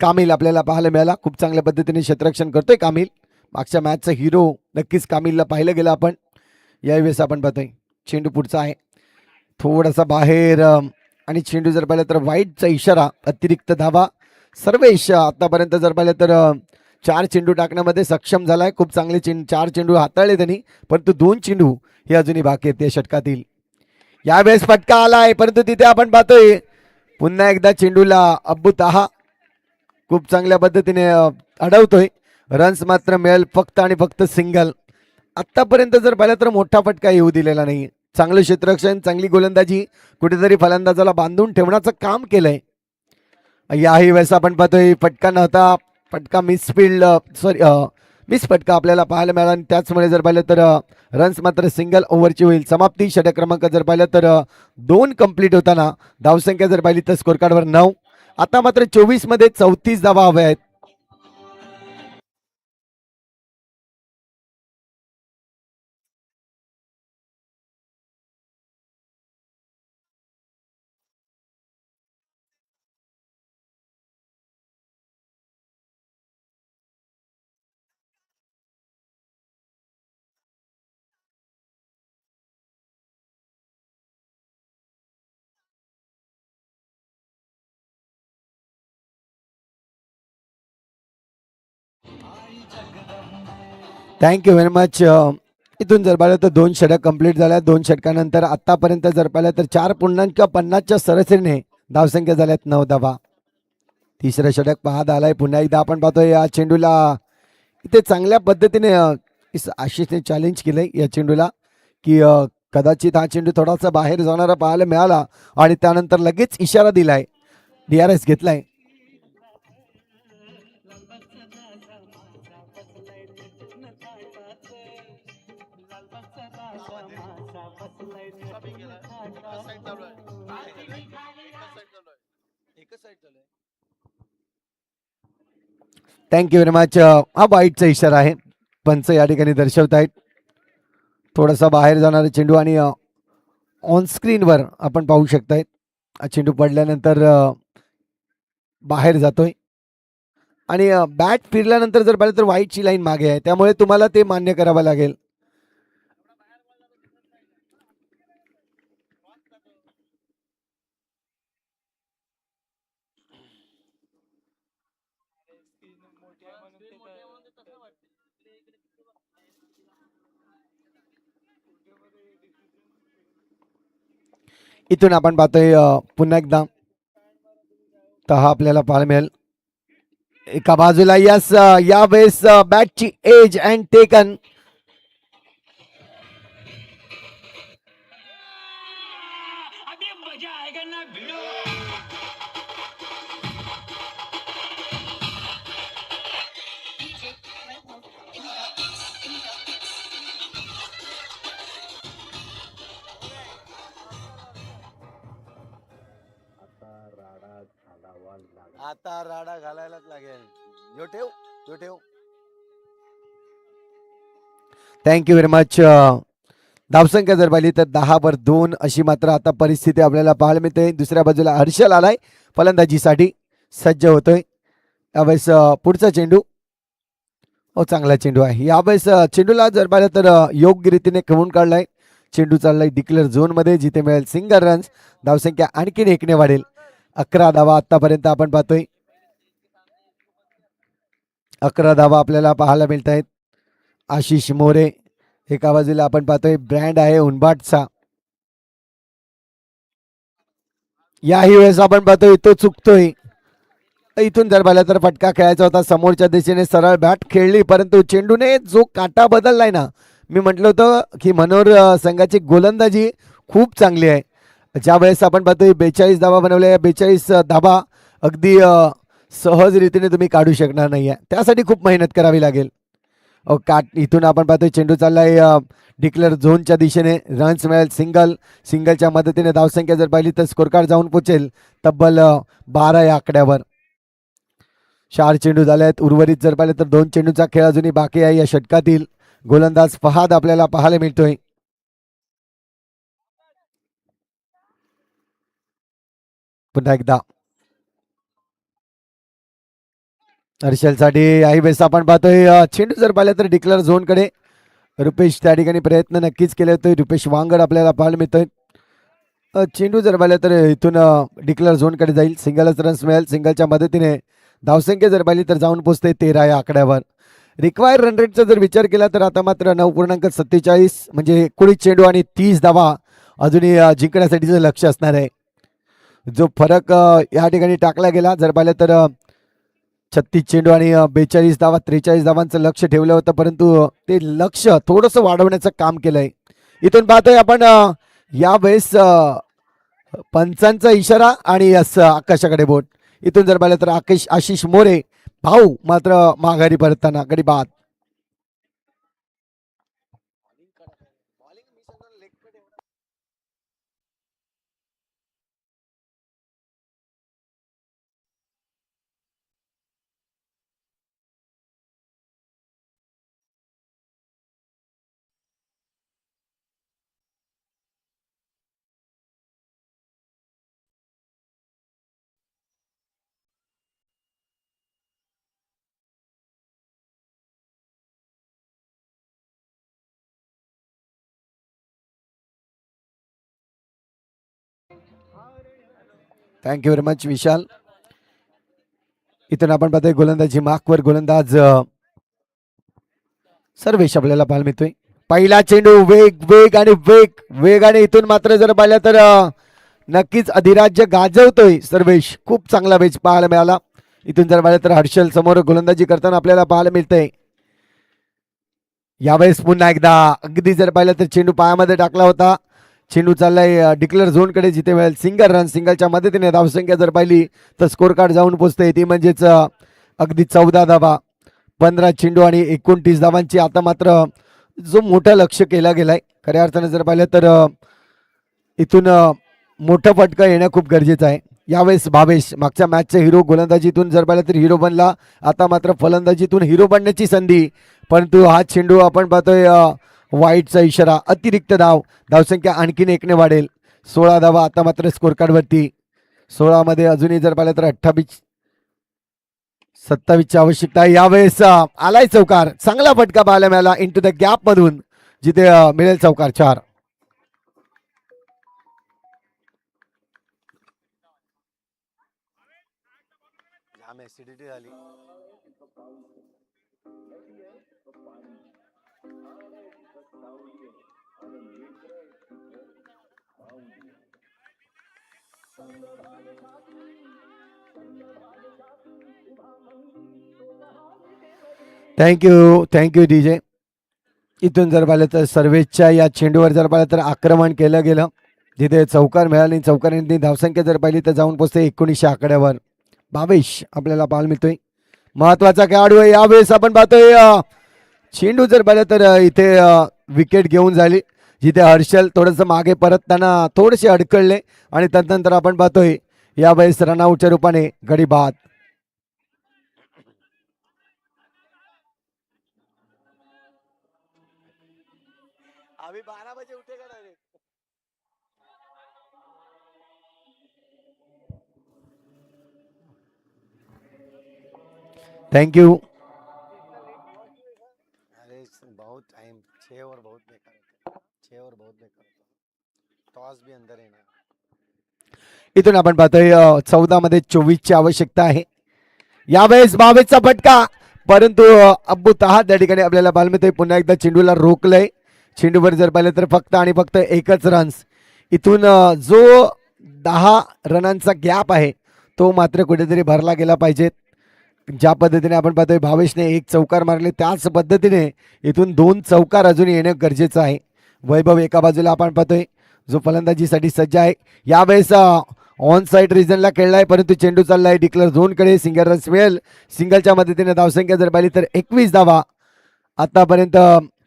कामिल आपल्याला पाहायला मिळाला. खूप चांगल्या पद्धतीने क्षेत्ररक्षण करतोय कामिल. मागच्या मॅचचा हिरो नक्कीच कामिलला पाहिलं गेलं आपण. यावेळेस आपण पाहतोय चेंडू पुढचा आहे, थोडासा बाहेर आणि चेंडू जर पाहिलं तर वाईटचा इशारा. अतिरिक्त धावा. सर्वेश आतापर्यंत जर पाहिलं तर 4 चेंडू टाकण्यामध्ये सक्षम झालाय. खूप चांगले 4 चेंडू हाताळले त्यांनी, परंतु 2 चेंडू हे अजूनही बाकी आहेत या षटकातील. यावेळेस फटका आलाय, परंतु तिथे आपण पाहतोय पुन्हा एकदा चेंडूला अब्बू ताहा खूप चांगल्या पद्धतीने अडवतोय. रन्स मात्र मिळेल फक्त आणि फक्त सिंगल. आतापर्यंत जर पाहिलं तर मोठा फटका येऊ दिलेला नाही. चांगलं क्षेत्ररक्षण, चांगली गोलंदाजी, कुठेतरी फलंदाजाला बांधून ठेवण्याचं काम केलंय. याही वेळेस आपण पाहतोय फटका नव्हता. फटका मिस फटका आपल्याला पाहायला मिळाला आणि त्याचमुळे जर पाहिलं तर रन्स मात्र सिंगल ओव्हरची होईल समाप्ती. षटक क्रमांक जर पाहिलं तर 2 कंप्लीट होताना धावसंख्या जर पाहिली तर स्कोर कार्डवर 9. आता मात्र 24 मध्ये 34 धावा हव्या आहेत. Thank you very much. इथून जर पाहिलं तर 2 षटक कंप्लीट झाल्या. 2 षटकानंतर आतापर्यंत जर पाहिलं तर 4.50च्या सरासरीने धावसंख्या झाल्यात 9 धावा. तिसरं षटक पाहत आलाय. पुन्हा एकदा आपण पाहतोय या चेंडूला इथे चांगल्या पद्धतीने आशिषने चॅलेंज केलंय या चेंडूला की कदाचित हा चेंडू थोडासा बाहेर जाणारा पाहायला मिळाला आणि त्यानंतर लगेच इशारा दिलाय. DRS घेतलाय. Thank you very much. हा वाईटचा इशारा आहे. पंच या ठिकाणी दर्शवत आहेत. थोडासा बाहेर जाणारा चेंडू आणि ऑन स्क्रीनवर आपण पाहू शकताय चेंडू पडल्यानंतर बाहेर जातोय आणि बॅट फिरल्यानंतर जर पाहिलं तर व्हाईटची लाईन मागे आहे. त्यामुळे तुम्हाला ते मान्य करावं लागेल. इथून आपण पाहतोय पुन्हा एकदा तहा आपल्याला पाहायला मिळेल. एका बाजूला यस यावेळेस बॅटची एज अँड टेकन. आता राडा घालायलाच लागेल. यो ठेव. Thank you very much. धावसंख्या जर पाहिली तर 10-2 अशी मात्र आता परिस्थिती आपल्याला पाहायला मिळते. दुसऱ्या बाजूला हर्षल आलाय फलंदाजीसाठी सज्ज होतोय. यावेळेस पुढचा चेंडू चांगला चेंडू आहे. यावेळेस चेंडूला जर पाहिलं तर योग्य रीतीने खवून काढलाय. चेंडू चाललाय डिक्लेअर झोन मध्ये जिथे मिळेल सिंगल रन्स. धावसंख्या आणखीन 1ने वाढेल. 11 धावा आतापर्यंत आपण पाहतोय. 11 धावा आपल्याला पाहायला मिळत आहेत. आशिष मोरे एका बाजूला आपण पाहतोय ब्रँड आहे उनबाटचा. याही वेळेस आपण पाहतोय तो चुकतोय. इथून जर पाहिलं तर फटका खेळायचा होता. समोरच्या दिशेने सरळ बॅट खेळली परंतु चेंडूने जो काटा बदललाय ना, मी म्हटलं होतं की मनोहर संघाची गोलंदाजी खूप चांगली आहे. ज्या वेळेस आपण पाहतोय 42 धावा बनवल्या. 42 धावा अगदी सहज रीतीने तुम्ही काढू शकणार नाहीये. त्यासाठी खूप मेहनत करावी लागेल. इथून आपण पाहतोय चेंडू चाललाय डिक्लेअर झोनच्या दिशेने. रन्स मिळेल सिंगलच्या मदतीने धावसंख्या जर पाहिली तर स्कोर कार्ड जाऊन पोचेल तब्बल 12 या आकड्यावर. 4 चेंडू झाले आहेत. उर्वरित जर पाहिलं तर 2 चेंडूचा खेळ अजूनही बाकी आहे. या षटकातील गोलंदाज फहाद आपल्याला पाहायला मिळतोय. पुन्हा एकदा हर्षलसाठी याही वेळेस आपण पाहतोय चेंडू जर पाहिलं तर डिक्लेअर झोन कडे. रुपेश त्या ठिकाणी प्रयत्न नक्कीच केले होते. रुपेश वांगड आपल्याला पाहायला मिळतोय. चेंडू जर पाहिलं तर इथून डिक्लेअर झोन कडे जाईल. सिंगलच रन्स मिळेल. सिंगलच्या मदतीने धावसंख्या जर पाहिली तर जाऊन पोचते 13 या आकड्यावर. रिक्वायर रन रेटचा जर विचार केला तर आता मात्र 9.47 म्हणजे 19 चेंडू आणि 30 धावा अजूनही जिंकण्यासाठीचं लक्ष असणार आहे. जो फरक या ठिकाणी टाकला गेला जर पाहिलं तर 36 चेंडू आणि 42 धावा 43 धावांचं लक्ष ठेवलं होतं परंतु ते लक्ष थोडंसं वाढवण्याचं काम केलंय. इथून पाहतोय आपण यावेळेस पंचांचा इशारा आणि आकाशाकडे बोट. इथून जर पाहिलं तर आशिष मोरे भाऊ मात्र माघारी परतताना गडी बाद. थँक्यू व्हेरी मच विशाल. इथून आपण पाहतोय गोलंदाजी मार्कवर गोलंदाज सर्वेश आपल्याला पाहायला मिळतोय. पहिला चेंडू वेग वेग आणि वेग वेग आणि इथून मात्र जर पाहिलं तर नक्कीच अधिराज्य गाजवतोय सर्वेश. खूप चांगला मॅच पाहायला मिळाला. इथून जर पाहिलं तर हर्षल समोर गोलंदाजी करताना आपल्याला पाहायला मिळतंय. यावेळेस पुन्हा एकदा अगदी जर पाहिलं तर चेंडू पायामध्ये टाकला होता. चेंडू चाललाय डिक्लेअर झोनकडे, जिथे मिळेल सिंगल रन. सिंगलच्या मदतीने धावसंख्या जर पाहिली तर स्कोर कार्ड जाऊन पोहोचते. ती म्हणजेच अगदी 14 धावा, 15 चेंडू आणि 29 धावांची आता मात्र जो मोठा लक्ष केला गेलाय. खऱ्या अर्थाने जर पाहिलं तर इथून मोठं फटका येणं खूप गरजेचं आहे. यावेळेस भावेश मागच्या मॅचचा हिरो, गोलंदाजीतून जर पाहिलं तर हिरो बनला. आता मात्र फलंदाजीतून हिरो बनण्याची संधी, परंतु हा चेंडू आपण पाहतोय वाईटचा इशारा. अतिरिक्त धावसंख्या आणखीन 1ने वाढेल. 16 धावा आता मात्र स्कोर कार्डवरती. 16 मध्ये अजूनही जर पाहिलं तर 27ची आवश्यकता आहे. यावेळेस आलाय चौकार. चांगला फटका पाहायला मिळाला इंटू द गॅप मधून, जिथे मिळेल चौकार. 4. Thank you DJ. इथून जर पाहिलं तर सर्वेच्या या चेंडूवर जर पाहिलं तर आक्रमण केलं गेलं, जिथे चौकार मिळाली. चौकारांनी धावसंख्या जर पाहिली तर जाऊन पोचते 19 आकड्यावर. भावेश आपल्याला पाहायला मिळतोय, महत्वाचा खेळाडू आहे. यावेळेस आपण पाहतोय चेंडू जर पाहिलं तर इथे विकेट घेऊन झाली, जिथे हर्षल थोडंसं मागे परतताना थोडेसे अडकळले आणि त्यानंतर आपण पाहतोय यावेळेस रनआउटच्या रूपाने गडी बाद. अभी 12 बजे उठेगा डायरेक्ट. थँक्यू. अरे बहुत टाइम 6 ओवर बहुत बेकार होता. 6 ओवर बहुत बेकार होता. टॉस भी अंदर आहे ना. इथून आपण पाहतोय 14 मध्ये 24ची आवश्यकता आहे. यावेळेस 22चा फटका, परंतु अब्बू तहात त्या ठिकाणी आपल्याला पाहायला मिळतोय. पुन्हा एकदा चेंडूला रोखलंय. चेंडूवर जर पाहिलं तर फक्त आणि फक्त 1च रन्स. इथून जो 10 रनांचा गॅप आहे तो मात्र कुठेतरी भरला गेला पाहिजे. ज्या पद्धतीने आपण पाहतोय भावेशने 1 चौकार मारले, त्याच पद्धतीने इथून 2 चौकार अजून येणं गरजेचं आहे. वैभव एका बाजूला आपण पाहतोय जो फलंदाजीसाठी सज्ज आहे. यावेळेस ऑन साईड रिजनला खेळलाय, परंतु चेंडू चाललाय डिक्लेअर झोनकडे. सिंगल रन्स मिळेल. सिंगलच्या मदतीने धावसंख्या जर पाहिली तर 21 धावा. आतापर्यंत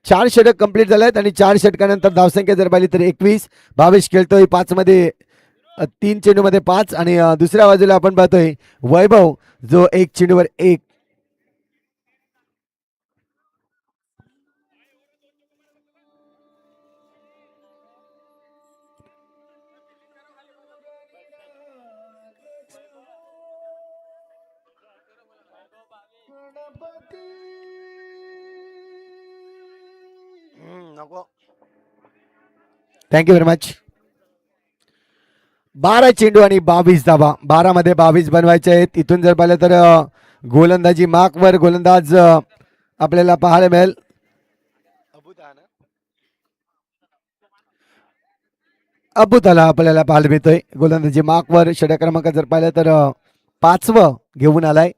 4 षटक कंप्लीट झाले आहेत आणि 4 षटकानंतर धावसंख्या जर पाहिली तर 21. भावेश खेळतोय 5 मध्ये 3 चेंडूमध्ये 5 आणि दुसऱ्या बाजूला आपण पाहतोय वैभव जो 1 चेंडूवर 1. Thank you very much. 12 चेंडू आणि 22 धावा. 12 मध्ये 22 बनवायचे आहेत. इथून जर पाहिलं तर गोलंदाजी मार्कवर गोलंदाज आपल्याला पाहायला मिळेल. अबुताला आपल्याला पाहायला मिळतोय. गोलंदाजी मार्कवर षटक क्रमांक जर पाहिलं तर 5वं घेऊन आलाय.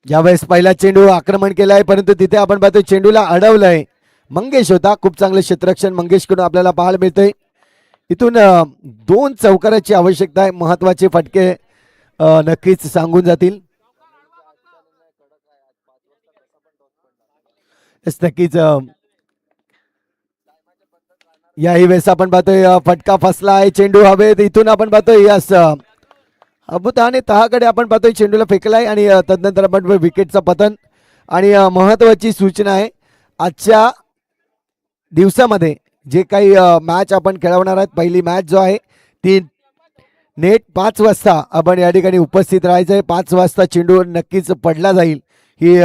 यावेळेस पहिला चेंडू आक्रमण केलाय, परंतु तिथे आपण पाहतोय चेंडूला अडवलंय. मंगेश होता. खूप चांगलं क्षेत्ररक्षण मंगेशकडून आपल्याला पाहायला मिळतंय. इथून 2 चौकाराची आवश्यकता आहे. महत्वाचे फटके नक्कीच सांगून जातील. नक्कीच याही वेळेस आपण पाहतोय फटका फसला आहे. चेंडू हवेत. इथून आपण पाहतोय यस अबुताने तहाकडे आपण पाहतोय चेंडूला फेकलाय आणि तदनंतर आपण विकेटचं पतन. आणि महत्वाची सूचना आहे, आजच्या दिवसामध्ये जे काही मॅच आपण खेळवणार आहेत, पहिली मॅच जो आहे ती नेट 5 वाजता आपण या ठिकाणी उपस्थित राहायचं आहे. 5 वाजता चेंडू नक्कीच पडला जाईल. ही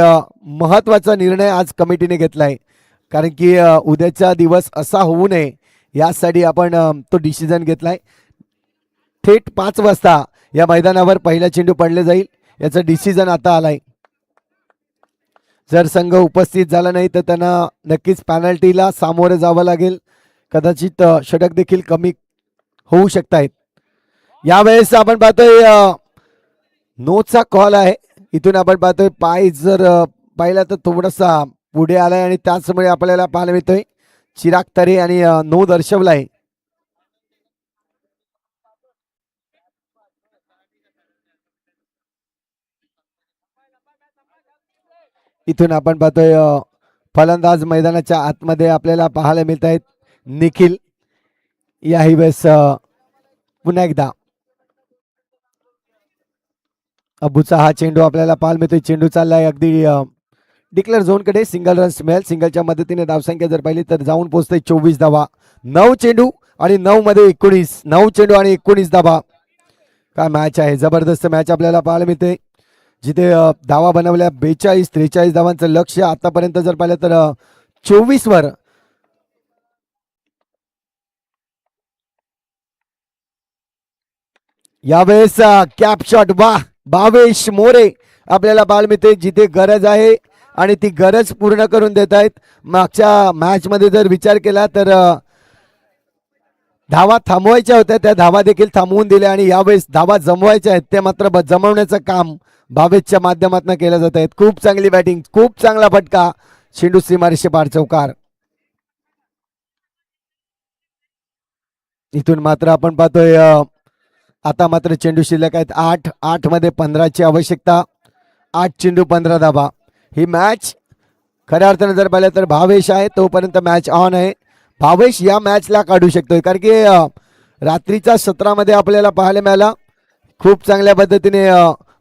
महत्वाचा निर्णय आज कमिटीने घेतला आहे, कारण की उद्याचा दिवस असा होऊ नये यासाठी आपण तो डिसिजन घेतलाय. थेट 5 वाजता या मैदानावर पहिला चेंडू पडले जाईल, याचा डिसिजन आता आलाय. जर संघ उपस्थित झाला नाही तर त्यांना नक्कीच पॅनल्टीला सामोरं जावं लागेल. कदाचित षटक देखील कमी होऊ शकतायत. यावेळेस आपण पाहतोय नोचा कॉल आहे. इथून आपण पाहतोय पाय जर पाहिला तर थोडासा पुढे आलाय आणि त्याचमुळे आपल्याला पाहायला मिळतोय चिराग तरे आणि नो दर्शवलाय. इथून आपण पाहतोय फलंदाज मैदानाच्या आतमध्ये आपल्याला पाहायला मिळत आहेत निखिल. याही वेळेस पुन्हा एकदा अबूचा हा चेंडू आपल्याला पाहायला मिळतोय. चेंडू चाललाय अगदी डिक्लेअर झोन कडे. सिंगल रन्स मिळेल. सिंगलच्या मदतीने धावसंख्या जर पाहिली तर जाऊन पोहोचते 24 धावा. 9 चेंडू आणि 9 मध्ये 19. 9 चेंडू आणि 19 धावा. काय मॅच आहे, जबरदस्त मॅच आपल्याला पाहायला मिळते. जिथे धावा बनवल्या 42-43 धावांचं लक्ष्य आतापर्यंत जर पाहिलं तर 24 वर. यावेळेस कॅप शॉट वा भावेश मोरे आपल्याला पाहायला मिळते. जिथे गरज आहे आणि ती गरज पूर्ण करून देत आहेत. मागच्या मॅच मध्ये जर विचार केला तर धावा थांबवायच्या होत्या, त्या धावा देखील थांबवून दिल्या आणि यावेळेस धावा जमवायच्या आहेत ते मात्र जमवण्याचं काम भावेशच्या माध्यमातून केलं जात आहे. खूप चांगली बॅटिंग, खूप चांगला फटका. चेंडू सीमारेषे पार चौकार. इथून मात्र आपण पाहतोय आता मात्र चेंडू शिल्लक आहेत 8. 8 मध्ये 15ची आवश्यकता. 8 चेंडू 15 धावा. ही मॅच खऱ्या अर्थाने जर पाहिलं तर भावेश आहे तोपर्यंत मॅच ऑन आहे. भावेश या मॅचला काढू शकतोय कारण की रात्रीच्या सत्रामध्ये आपल्याला पाहायला मिळाला खूप चांगल्या पद्धतीने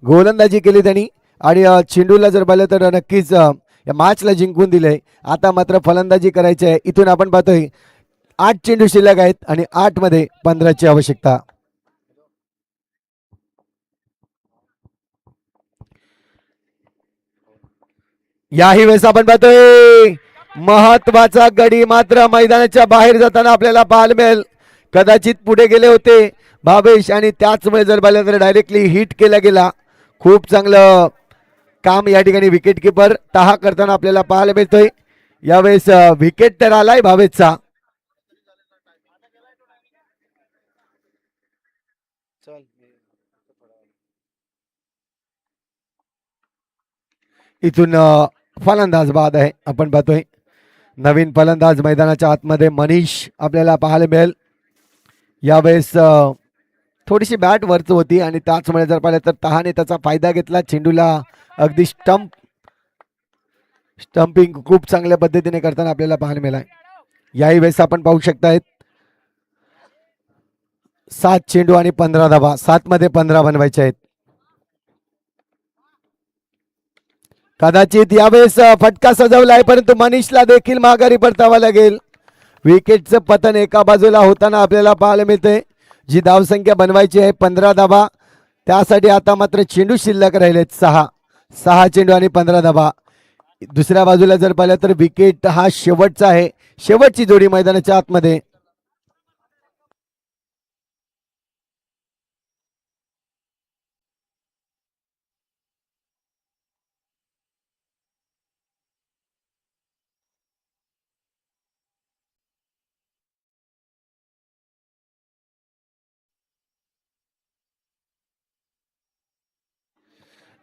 गोलंदाजी केली त्यांनी आणि चेंडूला जर पाहिलं तर नक्कीच या मॅचला जिंकून दिले. आता मात्र फलंदाजी करायची आहे. इथून आपण पाहतोय 8 चेंडू शिल्लक आहेत आणि 8 मध्ये 15ची आवश्यकता. याही वेळेस आपण पाहतोय महत्वाचा गडी मात्र मैदानाच्या बाहेर जाताना आपल्याला पाहायला मिळेल. कदाचित पुढे गेले होते भावेश आणि त्याचमुळे जर पाहिलं तर डायरेक्टली हिट केला गेला. खूप चांगलं काम या ठिकाणी विकेट किपर टाहा करताना आपल्याला पाहायला मिळतोय. यावेळेस विकेट तर आलाय भावेशचा. इथून फलंदाज बाद आहे. आपण पाहतोय नवीन फलंदाज मैदानाच्या आतमध्ये मनीष आपल्याला पाहायला मिळेल. यावेळेस थोडीशी बॅट वरच होती आणि त्याचमुळे जर पाहिलं तर तहाने त्याचा फायदा घेतला. चेंडूला अगदी स्टंपिंग खूप चांगल्या पद्धतीने करताना आपल्याला पाहायला मिळाला. याही वेळेस आपण पाहू शकतायत 7 चेंडू आणि 15 धावा. 7 मध्ये 15 बनवायचे आहेत. कदाचित यावेळेस फटका सजवला आहे परंतु मनीषला देखील माघारी परतावा लागेल. विकेटचं पतन एका बाजूला होताना आपल्याला पाहायला मिळते. जी धावसंख्या बनवायची आहे 15 धावा, त्यासाठी आता मात्र चेंडू शिल्लक राहिलेत 6 चेंडू आणि 15 धावा. दुसऱ्या बाजूला जर पाहिलं तर विकेट हा शेवटचा आहे, शेवटची जोडी मैदानाच्या आतमध्ये.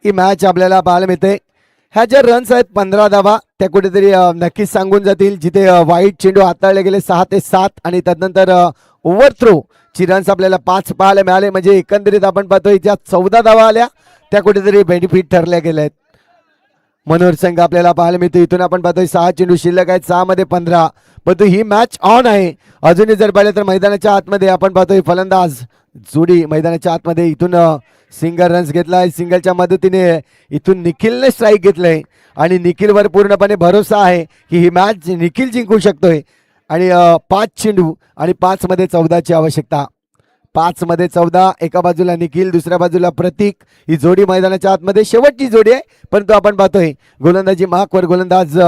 ही मॅच आपल्याला पाहायला मिळते. ह्या ज्या रन्स आहेत 15 धावा त्या कुठेतरी नक्कीच सांगून जातील. जिथे वाईट चेंडू हाताळले गेले 6 ते 7 आणि त्यानंतर ओव्हर थ्रो ची रन्स आपल्याला 5 पाहायला मिळाले. म्हणजे एकंदरीत आपण पाहतोय ज्या 14 धावा आल्या त्या कुठेतरी बेनिफिट ठरल्या गेल्या आहेत. मनोहर संघ आपल्याला पाहायला मिळतो. इथून आपण पाहतोय 6 चेंडू शिल्लक आहेत, 6 मध्ये 15. परंतु ही मॅच ऑन आहे. अजूनही जर पाहिलं तर मैदानाच्या आतमध्ये आपण पाहतोय फलंदाज जोडी मैदानाच्या आतमध्ये. इथून सिंगल रन्स घेतलाय. सिंगलच्या मदतीने इथून निखिलने स्ट्राईक घेतलंय आणि निखिलवर पूर्णपणे भरोसा आहे की ही मॅच निखिल जिंकू शकतोय. आणि 5 चेंडू आणि 5 मध्ये 14ची आवश्यकता. 5 मध्ये 14. एका बाजूला निखिल, दुसऱ्या बाजूला प्रतीक. ही जोडी मैदानाच्या आतमध्ये शेवटची जोडी आहे. परंतु आपण पाहतोय गोलंदाजी मार्कवर गोलंदाज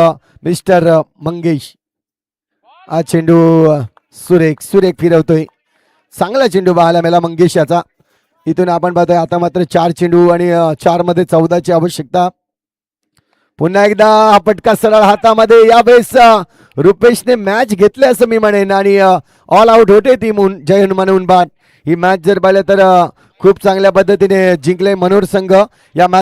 मिस्टर मंगेश. हा चेंडू सुरेख फिरवतोय. चांगला चेंडू पाहायला मिळाला मंगेश याचा. इथून आपण पाहतोय आता मात्र 4 चेंडू आणि 4 मध्ये 14ची आवश्यकता. पुन्हा एकदा हा फटका सरळ हातामध्ये. यावेळेस रुपेशने मॅच घेतले असं मी म्हणेन आणि ऑल आउट होते ती जय हनुमान उनबाट. ही मॅच जर पाहिलं तर खूप चांगल्या पद्धतीने जिंकले मनोहर संघ या मॅच.